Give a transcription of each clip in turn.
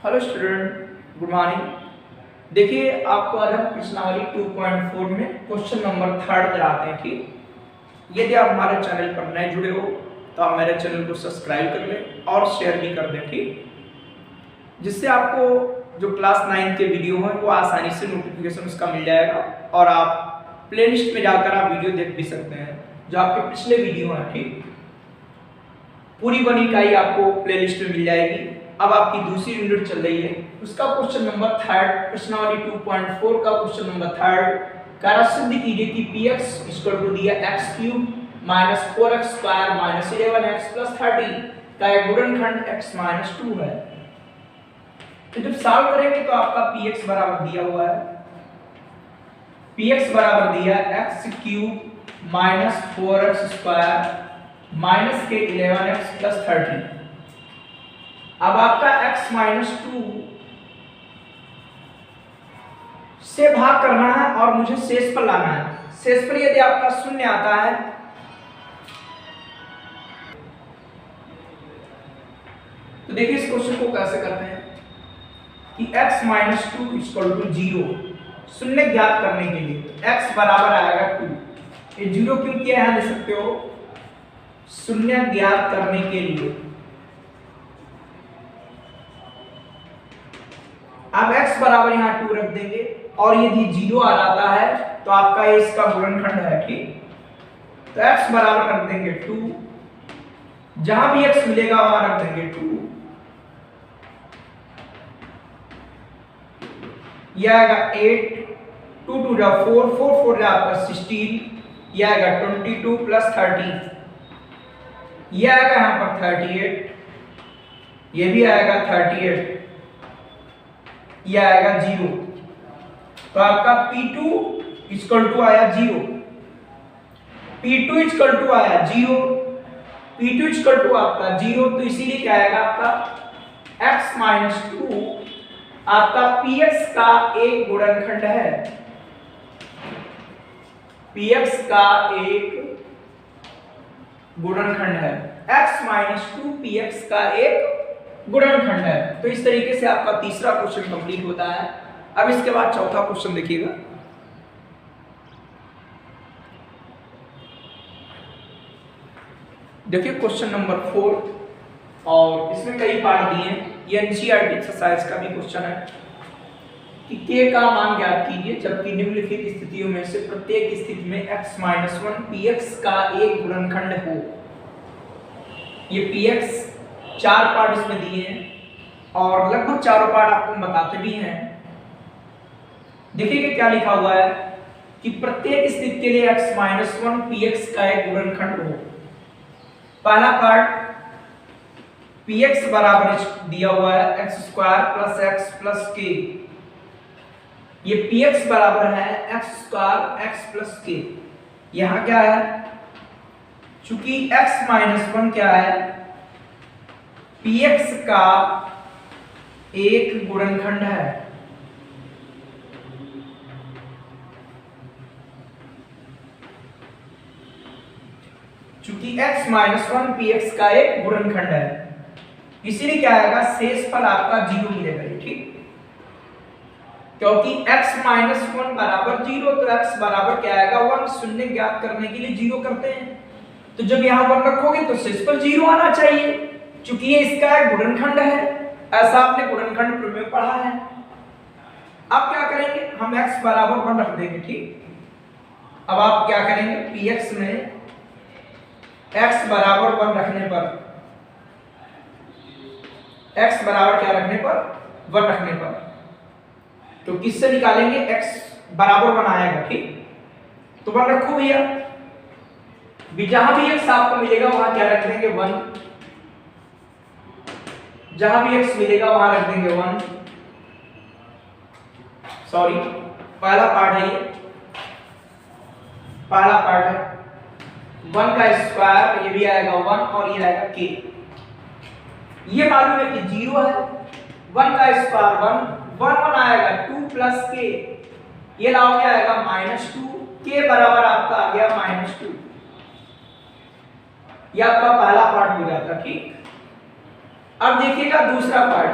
Hello student, good morning. देखिए, आपको आज हम प्रश्नावली 2.4 में क्वेश्चन नंबर 3 कराते हैं। ठीक, यदि आप हमारे चैनल पर नए जुड़े हो तो आप मेरे चैनल को सब्सक्राइब कर लें और शेयर भी कर दें, ठीक, जिससे आपको जो क्लास 9 के वीडियो हैं वो आसानी से नोटिफिकेशन उसका मिल जाएगा और आप प्लेलिस्ट में जाकर आप वीडियो देख भी सकते हैं जो आपके पिछले वीडियो हैं। ठीक, पूरी 1 इकाई आपको प्लेलिस्ट में मिल जाएगी। अब आपकी दूसरी यूनिट चल रही है, उसका क्वेश्चन नंबर 3 प्रश्नावली 2.4 का क्वेश्चन नंबर 3 कार्य सिद्ध कीजिए कि px इक्वल टू दिया x³ minus 4x² minus 11x plus 30 का एक गुणनखंड x माइनस 2 है। तो जब सॉल्व करेंगे तो आपका px बराबर दिया हुआ है, px बराबर दिया x³ माइनस 4x² माइनस के 11x प्लस 30। अब आपका x माइनस 2 से भाग करना है और मुझे शेष पर लाना है। शेष पर यदि आपका शून्य आता है तो देखिए इस क्वेश्चन को कैसे करते हैं कि x माइनस 2 इक्वल टू 0 शून्य ज्ञात करने के लिए x बराबर आएगा 2। ये 0 क्यों किया है देख सकते हो, शून्य ज्ञात करने के लिए। अब x बराबर यहाँ 2 रख देंगे और यदि 0 आ जाता है तो आपका ये इसका गुणनखंड है। ठीक, तो x बराबर रख देंगे 2, जहां भी x मिलेगा वहां रख देंगे 2। यह आएगा 8, 2 2 जा 4, 4 4 जा आपका 16, यह आएगा 22 प्लस 30, यह आएगा यहाँ पर 38, ये भी आएगा 38, यह आएगा 0। तो आपका P2 इक्वल टू आया 0, P2 इक्वल टू आया 0, P2 इक्वल टू आपका 0। तो इसीलिए क्या आएगा आपका x माइनस 2 आपका px का एक गुणनखंड है, px का एक गुणनखंड है। x माइनस 2 px का एक गुणनखंड है। तो इस तरीके से आपका तीसरा क्वेश्चन कंप्लीट होता है। अब इसके बाद चौथा क्वेश्चन देखिएगा। देखिए क्वेश्चन नंबर 4 और इसमें कई पार्ट दिए हैं। ये एनसीईआरटी एक्सरसाइज का भी क्वेश्चन है कि k का मान ज्ञात कीजिए जबकि निम्नलिखित स्थितियों में से प्रत्येक स्थिति में x माइनस 1 px का एक गुणनखंड हो। ये px 4 पार्ट इसमें दिए हैं और लगभग चारों पार्ट आपको बताते भी हैं। देखिए क्या लिखा हुआ है कि प्रत्येक स्थिति के लिए x माइनस 1 px का एक गुणनखंड हो। पहला पार्ट px बराबर दिया हुआ है x² plus x plus k। ये px बराबर है x² x प्लस k। यहां क्या है, चूंकि x माइनस 1 क्या है, px का एक गुणनखंड है। चूंकि x माइनस 1 px का एक गुणनखंड है, इसीलिए क्या आएगा, शेष फल आपका 0 मिलेगा। ठीक, क्योंकि x माइनस 1 बराबर 0 तो x बराबर क्या आएगा 1। शून्य ज्ञात करने के लिए 0 करते हैं, तो जब यहां 1 रखोगे तो शेष पर 0 आना चाहिए, चूंकि ये इसका एक गुणनखंड है। ऐसा आपने गुणनखंड प्रमेय में पढ़ा है। अब क्या करेंगे, हम x बराबर 1 रख देंगे। ठीक, अब आप क्या करेंगे, px में x बराबर 1 रखने पर, x बराबर क्या रखने पर 1 रखने पर, तो किससे निकालेंगे, x बराबर 1 आएगा। ठीक, तो 1 रखो भैया, जहां भी x आपको मिलेगा वहां क्या रख देंगे 1, जहां भी x मिलेगा वहां रख देंगे 1। सॉरी, पहला पार्ट है, ये पहला पार्ट है 1 का स्क्वायर, ये भी आएगा 1 और ये आएगा k। ये मालूम है कि 0 है, 1 का स्क्वायर 1 1 1 आएगा 2 प्लस k, ये लाओ क्या आएगा माइनस 2, k बराबर आपका आ गया माइनस 2। ये आपका पहला पार्ट हो जाता। ठीक, अब देखिएगा दूसरा पार्ट,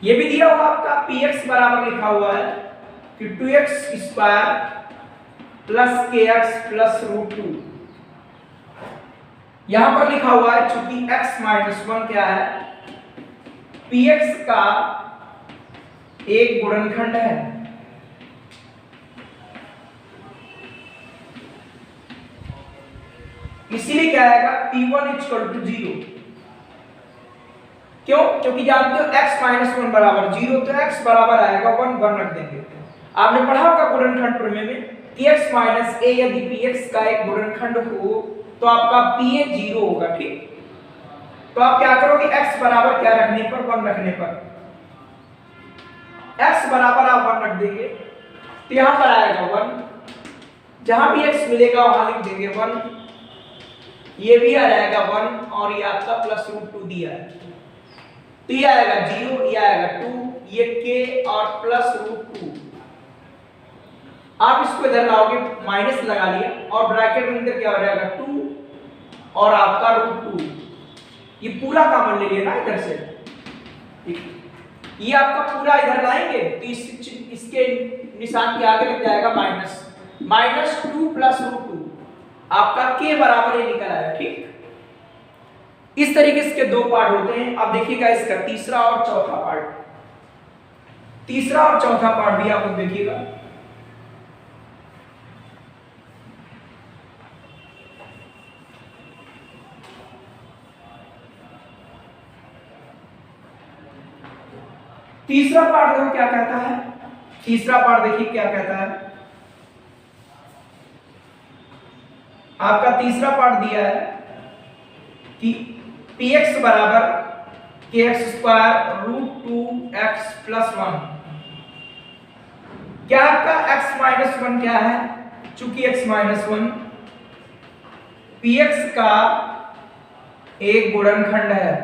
ये भी दिया हुआ आपका px बराबर लिखा हुआ है कि 2x square plus kx plus root 2। यहां पर लिखा हुआ है चूंकि x माइनस 1 क्या है, px का एक गुणनखंड है। इसीलिए क्या आएगा p1 इक्वल टू 0। क्यों? क्योंकि जानते हो x माइनस 1 बराबर 0, तो x बराबर आएगा 1, 1 रख देंगे। आपने पढ़ा होगा गुणनखंड प्रमेय में कि x माइनस a यदि px का एक गुणनखंड हो तो आपका pa 0 होगा, ठीक। तो आप क्या करोगे, x बराबर क्या रखने पर, 1 रखने पर x बराबर आप 1 रख देंगे तो यहां पर आएगा 1, जहां भी x मिलेगा वहां लिख देंगे 1, ये भी आ जाएगा 1 और ये आपका प्लस रूट 2 दिया है, तो ये आएगा 0, ये आएगा 2, ये k और प्लस रूट 2। आप इसको इधर लाओगे, माइनस लगा लिया और ब्रैकेट में अंदर क्या हो जाएगा 2 और आपका रूट 2, ये पूरा कॉमन ले लिया ना इधर से, ठीक। ये आपका पूरा इधर लाएंगे तो इसके निशान के आगे लग जाएगा माइनस, माइनस 2 प्लस रूट 2, आपका k बराबर ये निकल आया, ठीक। इस तरीके से इसके दो पार्ट होते हैं। अब देखिएगा इसका तीसरा और चौथा पार्ट, तीसरा और चौथा पार्ट भी आप लोग देखिएगा। तीसरा पार्ट देखो क्या कहता है, तीसरा पार्ट देखिए क्या कहता है। आपका तीसरा पार्ट दिया है कि px बराबर kx square root 2x plus 1। क्या आपका x माइनस 1 क्या है, चूंकि x माइनस 1 px का एक गुणनखंड है,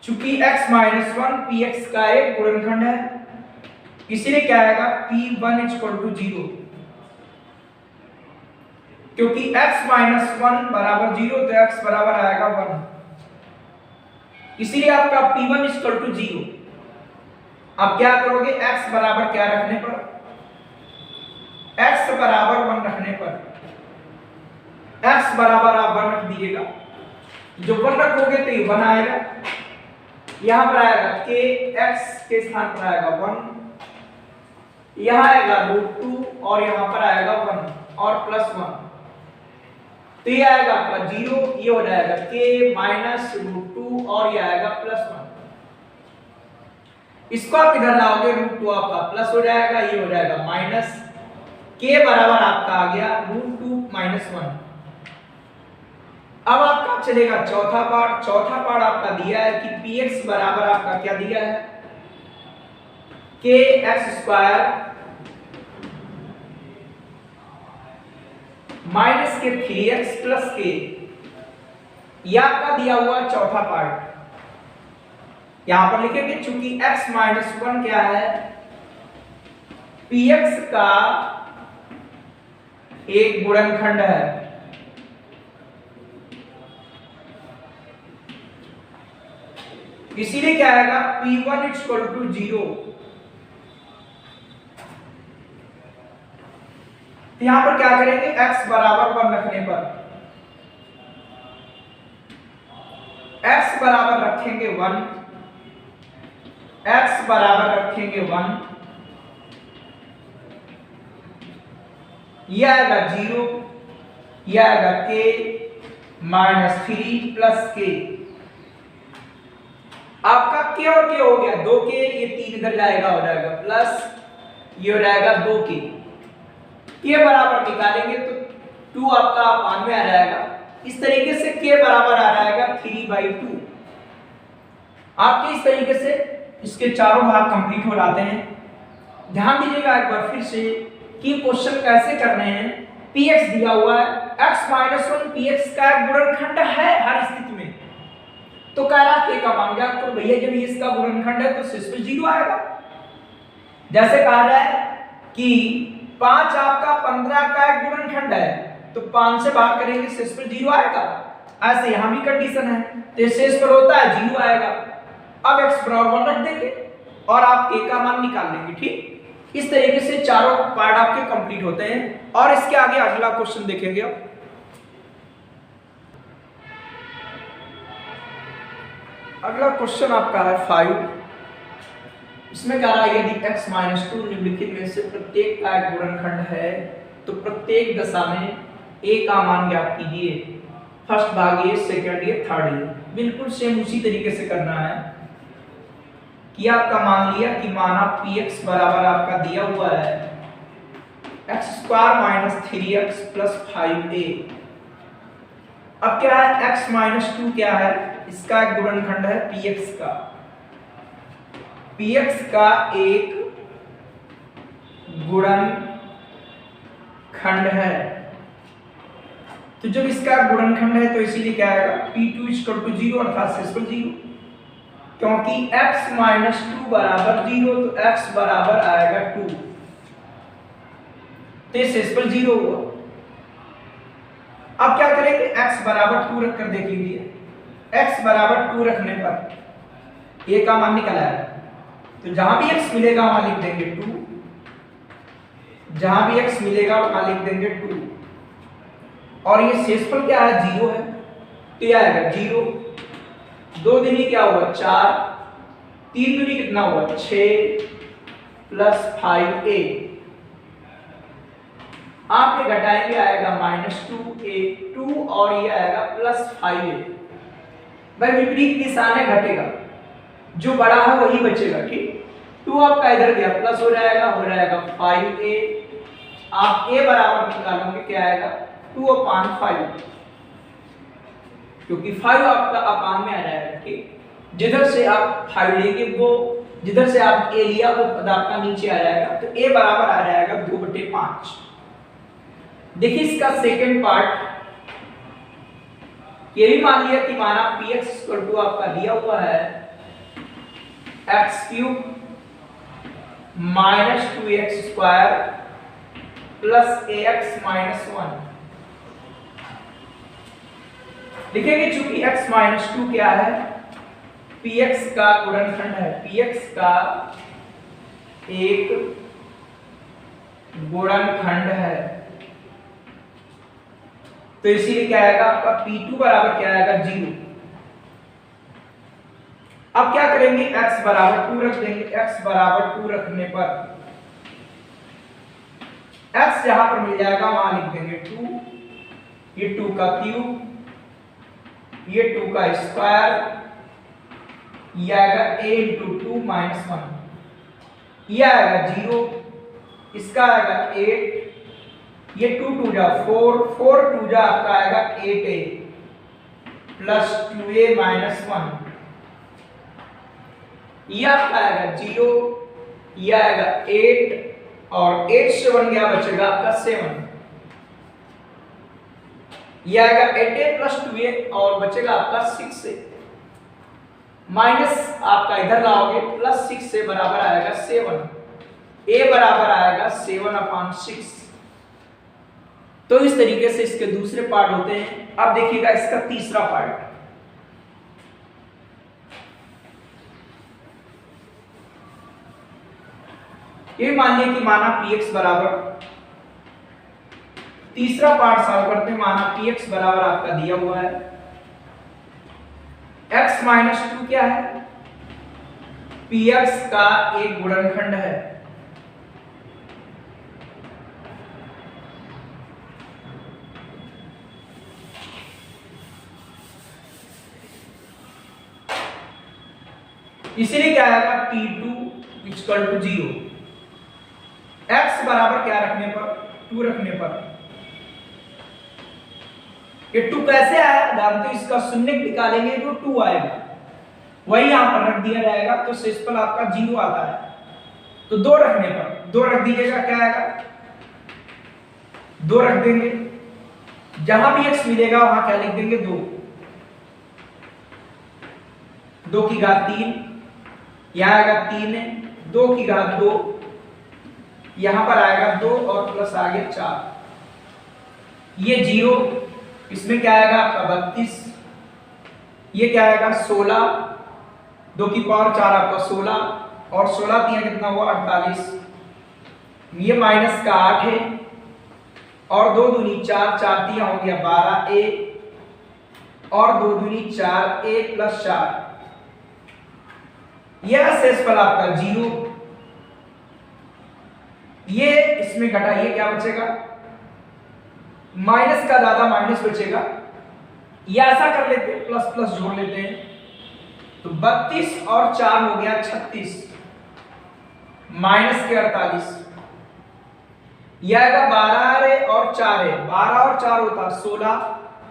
चूंकि x माइनस 1 px का एक गुणनखंड है, इसीलिए क्या आएगा p1 इक्वल टू 0, क्योंकि x माइनस 1 बराबर 0 तो x बराबर आएगा 1, इसीलिए आपका p1 इक्वल टू 0। अब क्या करोगे, x बराबर क्या रखने पर, x बराबर 1 रखने पर, x बराबर आप 1 रख दीजिएगा, जो 1 रखोगे तो ये 1 आएगा, यहां पर आएगा k, x के स्थान पर आएगा 1, यहां आएगा रूट 2 और यहां पर आएगा 1 और प्लस 1, तो ये आएगा आपका 0, ये हो जाएगा k माइनस रूट 2 और ये आएगा प्लस 1। इसको आप इधर लाओगे, रूट 2 आपका प्लस हो जाएगा, ये हो जाएगा माइनस, k बराबर आपका आ गया रूट 2 माइनस 1। अब आपका चलेगा चौथा पार्ट, चौथा पार्ट आपका दिया है कि px बराबर आपका क्या दिया है, kx स्क्वायर माइनस के 3x प्लस k, यह आपका दिया हुआ चौथा पार्ट। यहां पर लिखेंगे चूंकि x माइनस 1 क्या है, px का एक गुणनखंड है, इसीलिए क्या आएगा p1 इक्वल टू 0। यहां पर क्या करेंगे, x बराबर 1 रखने पर, x बराबर रखेंगे 1, x बराबर रखेंगे 1, यह आएगा 0, यह आएगा k माइनस 3 प्लस k, आपका k और k हो गया 2k, ये 3 इधर जाएगा हो जाएगा प्लस, ये हो जाएगा 2k, k बराबर निकालेंगे तो 2 आपका 92 आ जाएगा। इस तरीके से k बराबर आ जाएगा 3/2। आपके इस तरीके से इसके चारों भाग कंप्लीट हो जाते हैं। ध्यान दीजिएगा एक बार फिर से कि क्वेश्चन कैसे करने हैं। px दिया हुआ है, x माइनस 1 px का गुणनखंड है हर स्थिति में, तो कह रहा k का मान ज्ञात करो। भैया जब इसका गुणनखंड है तो शेष में 0 आएगा। जैसे कहा रहा है कि 5 आपका 15 का एक गुणनखंड है, तो 5 से भाग करेंगे शेष में 0 आएगा। ऐसे यहाँ भी कंडीशन है, तो शेष पर होता है 0 आएगा। अब x बराबर 1 रख देंगे और आप k का मान निकाल लेंगे। ठीक, इस तरीके से चारों पार्ट आपके कंप्लीट होते हैं। और इसके आगे अगला क्वेश्चन देखेंगे। अगला क्वेश्चन आपका है 5। इसमें कह रहा है यदि x - 2 निम्नलिखित में से प्रत्येक का एक गुणनखंड है तो प्रत्येक दशा में a का मान ज्ञात कीजिए। फर्स्ट भाग ये, सेकंड ये, थर्ड ये। बिल्कुल सेम उसी तरीके से करना है कि आपका मान लिया कि माना px बराबर आपका दिया हुआ है x² - 3x + 5a। अब क्या है, x - 2 क्या है, इसका एक गुणनखंड है px का। px का एक गुणनखंड है, तो जब इसका गुणनखंड है तो इसीलिए क्या आएगा, p2 = 0 अर्थात शेषफल 0। क्योंकि x - 2 बराबर 0 तो x बराबर आएगा 2, तो ये शेषफल 0 हुआ। अब क्या करेंगे, x बराबर 2 रख कर देख लीजिए। x बराबर 2 रखने पर a का मान निकल आएगा, तो जहां भी x मिलेगा वहां लिख देंगे 2, जहां भी x मिलेगा वहां लिख देंगे 2। और ये शेषफल क्या है, 0 है, तो ये आएगा 0। 2 दूनी क्या हुआ 4, 3 दूनी कितना हुआ 6 + 5a। आप ये घटाएंगे आएगा -2a 2 और ये आएगा +5a। भाई विपरीत निशान है, घटेगा, जो बड़ा है वही बचेगा। ठीक, 2 आपका इधर गया प्लस हो जाएगा 5a। आप a बराबर निकालोगे क्या आएगा 2/5, क्योंकि 5 आपका अपान में आ जाएगा। ठीक, जिधर से आप 5 लेंगे वो, जिधर से आप a लिया वो पद आपका नीचे आ जाएगा, तो a बराबर आ जाएगा 2/5। देखिए इसका सेकंड पार्ट, ये भी मान लिया कि माना px = आपका दिया हुआ है x³ - 2x² + ax - 1। लिखेंगे चूंकि x - 2 क्या है, px का गुणनखंड है, px का एक गुणनखंड है, तो इसीलिए क्या आएगा आपका p2 बराबर क्या आएगा 0। अब क्या करेंगे, x बराबर 2 रख देंगे। x बराबर 2 रखने पर x जहां पर मिल जाएगा वहां लिख देंगे 2, ये 2 का क्यूब, ये 2 का स्क्वायर, ये आएगा a × 2 - 1, ये आएगा 0, इसका आएगा 8, ये 2 2 जा 4, 4 2 जा आपका आएगा 8a + 2a - 1, ये आपका आएगा 0, ये आएगा 8 और 8 से 1 गया बचेगा आपका 7, ये आएगा 8a + 2a और बचेगा आपका 6a, माइनस आपका इधर लाओगे +6 से बराबर आएगा 7, a बराबर आएगा 7/6। तो इस तरीके से इसके दूसरे पार्ट होते हैं। अब देखिएगा इसका तीसरा पार्ट, ये मान लिया कि माना px बराबर, तीसरा पार्ट सॉल्व करते हैं। माना px बराबर आपका दिया हुआ है x - 2 क्या है, px का एक गुणनखंड है, इसीलिए क्या आएगा p2 = 0। x बराबर क्या रखने पर 2 रखने पर, ये 2 कैसे आया जानते हो, इसका शून्य निकालेंगे तो 2 आएगा, वही यहां पर रख दिया जाएगा, तो शेषफल आपका 0 आता है। तो 2 रखने पर 2 रख दीजिएगा, क्या आएगा 2 रख देंगे, जहां भी x मिलेगा वहां क्या लिख देंगे 2, 2 की घात 3, यहाँ आएगा 3 है, 2 की घात 2, यहां पर आएगा 2 और प्लस आगे 4, ये 0, इसमें क्या आएगा आपका 32 ये क्या आएगा 16, 2 की पावर 4 आपका 16 और 16 तिया कितना हुआ 48। ये माइनस का 8 है और 2 दूनी 4, 4 तिया हो गया 12a और 2 दूनी 4a प्लस 4। यह शेषफल आपका 0। ये इसमें घटाइए क्या बचेगा, माइनस का ज्यादा माइनस बचेगा, या ऐसा कर लेते हैं प्लस प्लस जोड़ लेते हैं तो 32 और 4 हो गया 36 माइनस के 48। यह आएगा 12 और 4 है, 12 और 4 होता 16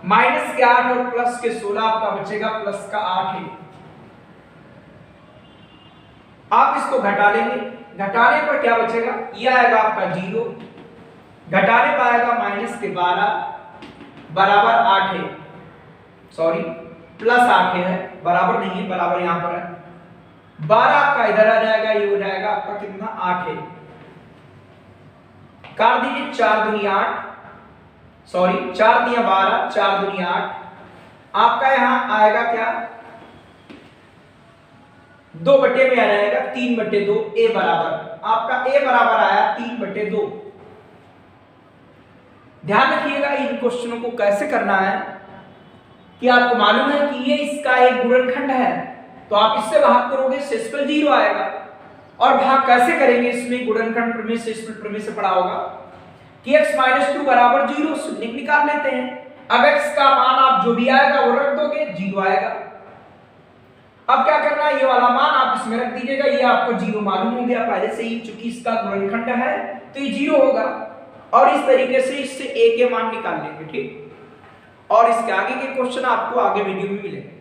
माइनस के 8 और प्लस के 16 आपका बचेगा प्लस का 8 है। आप इसको घटा लेंगे, घटाने पर क्या बचेगा, यह आएगा आपका 0, घटाने पर आएगा माइनस के 12 बराबर 8 है, सॉरी प्लस 8 है, बराबर नहीं है, बराबर यहां पर है। 12 आपका इधर आ जाएगा, ये हो जाएगा आपका कितना 8 है। काट दीजिए 4 दूनी 8, सॉरी 4 दिया 12, 4 दूनी 8, आपका यहां आएगा क्या 2 बटे में आ जाएगा 3 बटे 2, ए बराबर आपका ए बराबर आया 3 बटे 2। ध्यान रखिएगा इन क्वेश्चनों को कैसे करना है कि आपको मालूम है कि ये इसका एक गुणनखंड है, तो आप इससे भाग करोगे शेषफल 0 आएगा। और भाग कैसे करेंगे, इसमें गुणनखंड प्रमेय शेषफल प्रमेय से पढ़ा होगा कि x - 2 बराबर 0 शून्य निकाल लेते हैं। अब x का मान आप जो भी आएगा वो रख दोगे, 0 आएगा। अब क्या करना है, ये वाला मान आप इसमें रख दीजिएगा, ये आपको 0 मालूम हो गया पहले से ही, चूंकि इसका गुणनखंड है तो ये 0 होगा। और इस तरीके से इससे a के मान निकाल लेंगे, ठीक। और इसके आगे के क्वेश्चन आपको आगे वीडियो में मिलेंगे।